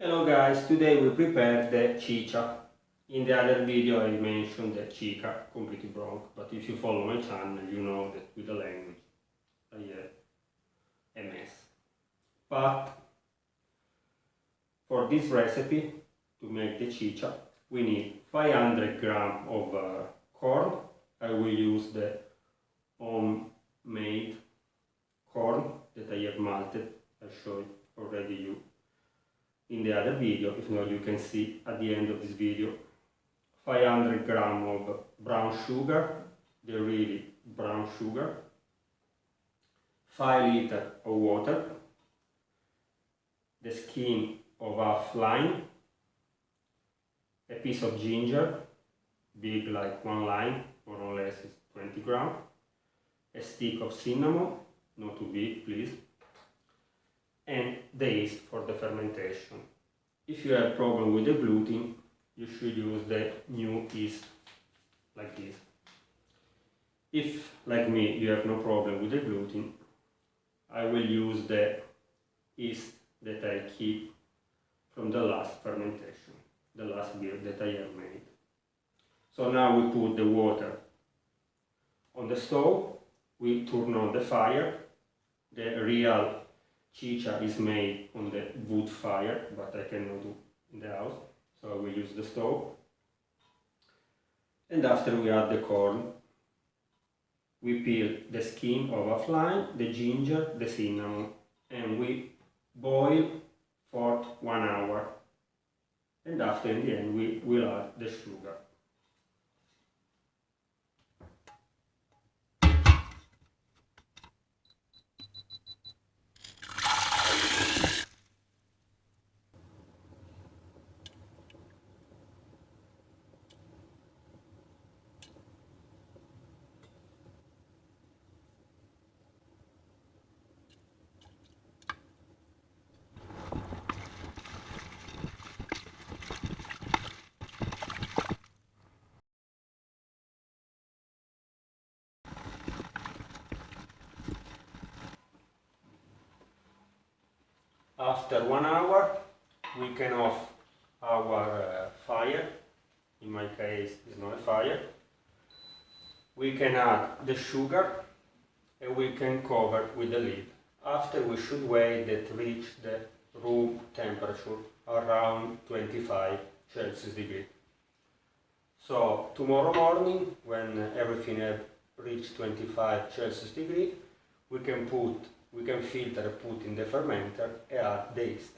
Hello guys, today we prepare the chicha. In the other video I mentioned the chicha, completely wrong, but if you follow my channel you know that with the language I have a mess. But for this recipe, to make the chicha, we need 500 grams of corn. I will use the homemade corn that I have malted. I showed already you in the other video. If not, you can see at the end of this video. 500 grams of brown sugar, the really brown sugar, 5 liters of water, the skin of half lime, a piece of ginger, big like one lime, more or less is 20 grams, a stick of cinnamon, not too big please, and the yeast for the fermentation. If you have problem with the gluten, you should use the new yeast like this. If, like me, you have no problem with the gluten, I will use the yeast that I keep from the last fermentation, the last beer that I have made. So now we put the water on the stove, we turn on the fire. The real chicha is made on the wood fire, but I cannot do in the house, so I will use the stove. And after we add the corn, we peel the skin of half lime, the ginger, the cinnamon, and we boil for 1 hour. And after, in the end, we will add the sugar. After 1 hour, we can off our fire. In my case, it's not a fire. We can add the sugar and we can cover with the lid. After, we should wait that reach the room temperature around 25 Celsius degree. So tomorrow morning, when everything have reached 25 Celsius degree, we can filter, put in the fermenter and add the yeast.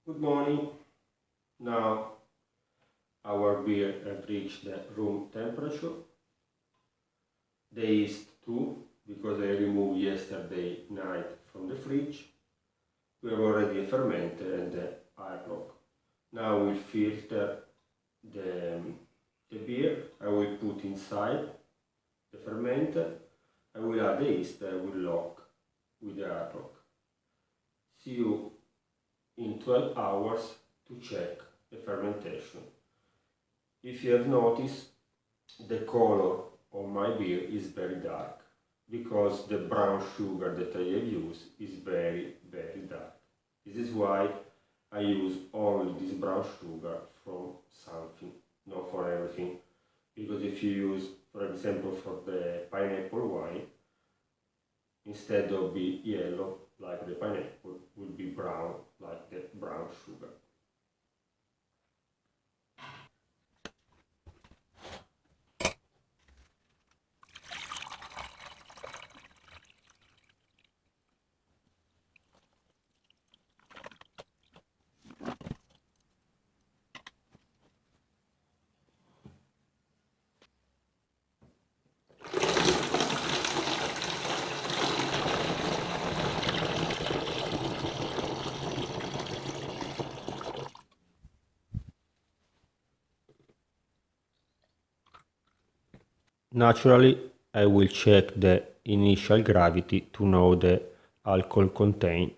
Good morning. Now our beer has reached the room temperature. The yeast too, because I removed yesterday night from the fridge. We have already a fermenter and the airlock. Now we'll filter the beer. I will put inside the fermenter. I will add the yeast. I will lock with the airlock. See you in 12 hours to check the fermentation. If you have noticed, the color of my beer is very dark because the brown sugar that I have used is very dark. This is why I use only this brown sugar from something, not for everything. Because if you use, for example, for the pineapple wine, instead of be yellow like the pineapple, will be brown like the brown sugar. Naturally, I will check the initial gravity to know the alcohol content.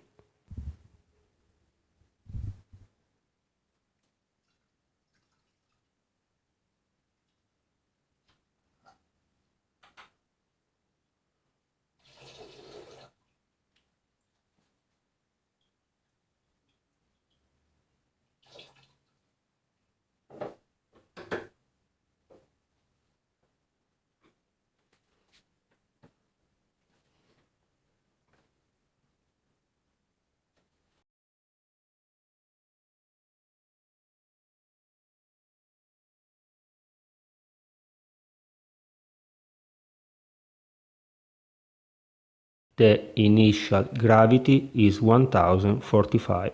The initial gravity is 1045.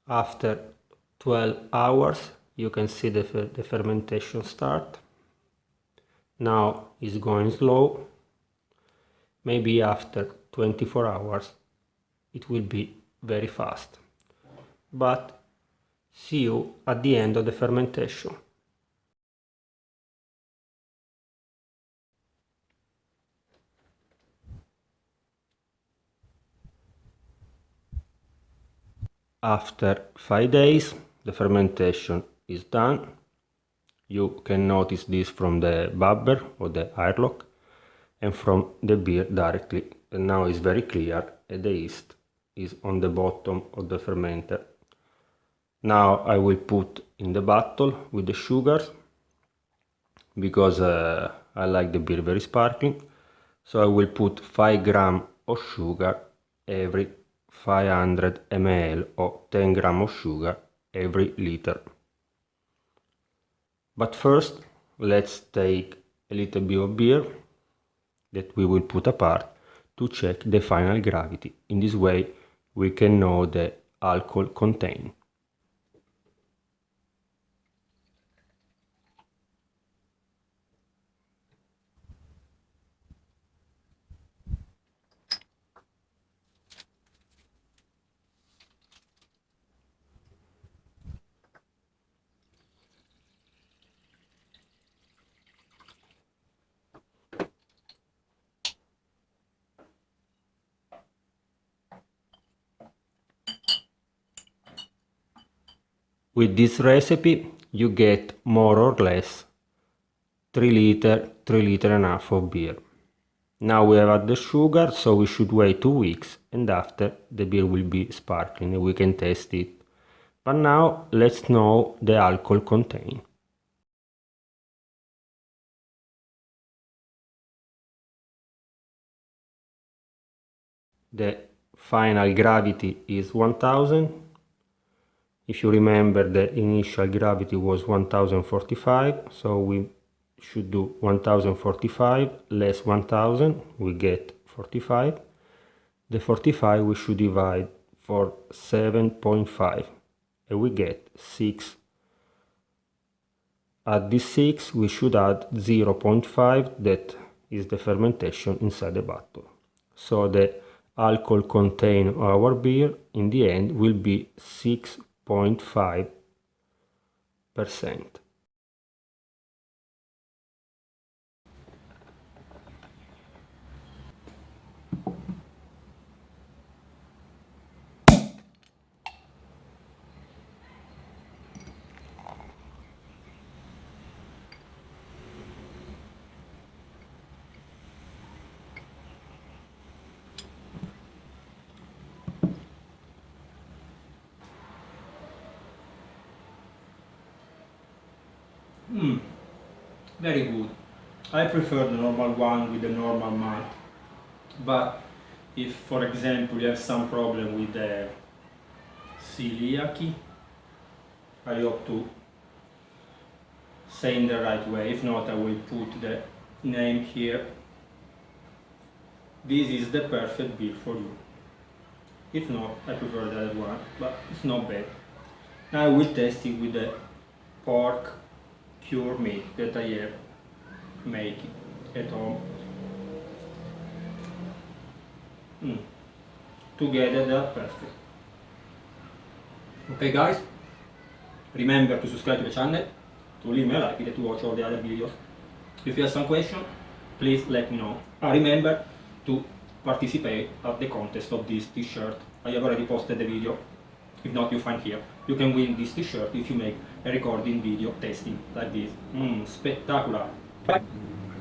After 12 hours you can see the fermentation start. Now it's going slow. Maybe after 24 hours it will be very fast. But see you at the end of the fermentation. After 5 days the fermentation is done. You can notice this from the bubble or the airlock and from the beer directly. And now it's very clear and the yeast is on the bottom of the fermenter. Now I will put in the bottle with the sugars because I like the beer very sparkling. So I will put 5 grams of sugar every 500 ml or 10 grams of sugar every liter. But first let's take a little bit of beer that we will put apart to check the final gravity. In this way we can know the alcohol content. With this recipe you get more or less 3 liter and a half of beer. Now we have added the sugar, so we should wait 2 weeks and after the beer will be sparkling and we can taste it. But now let's know the alcohol content. The final gravity is 1000. If you remember, the initial gravity was 1045, so we should do 1045 less 1000, we get 45. The 45 we should divide for 7.5 and we get 6. At this 6 we should add 0.5, that is the fermentation inside the bottle. So the alcohol content of our beer in the end will be 6.5%. Very good. I prefer the normal one with the normal malt. But if, for example, you have some problem with the celiac, I hope to say in the right way. If not, I will put the name here. This is the perfect beer for you. If not, I prefer the other one, but it's not bad. Now I will test it with the pork cured meat that I have making at home. Together they are perfect. Okay guys, remember to subscribe to the channel, to leave me a like and to watch all the other videos. If you have some question, please let me know. Remember to participate at the contest of this t-shirt. I have already posted the video. If not, you find here. You can win this t-shirt if you make a recording video testing like this. Spectacular! Bye.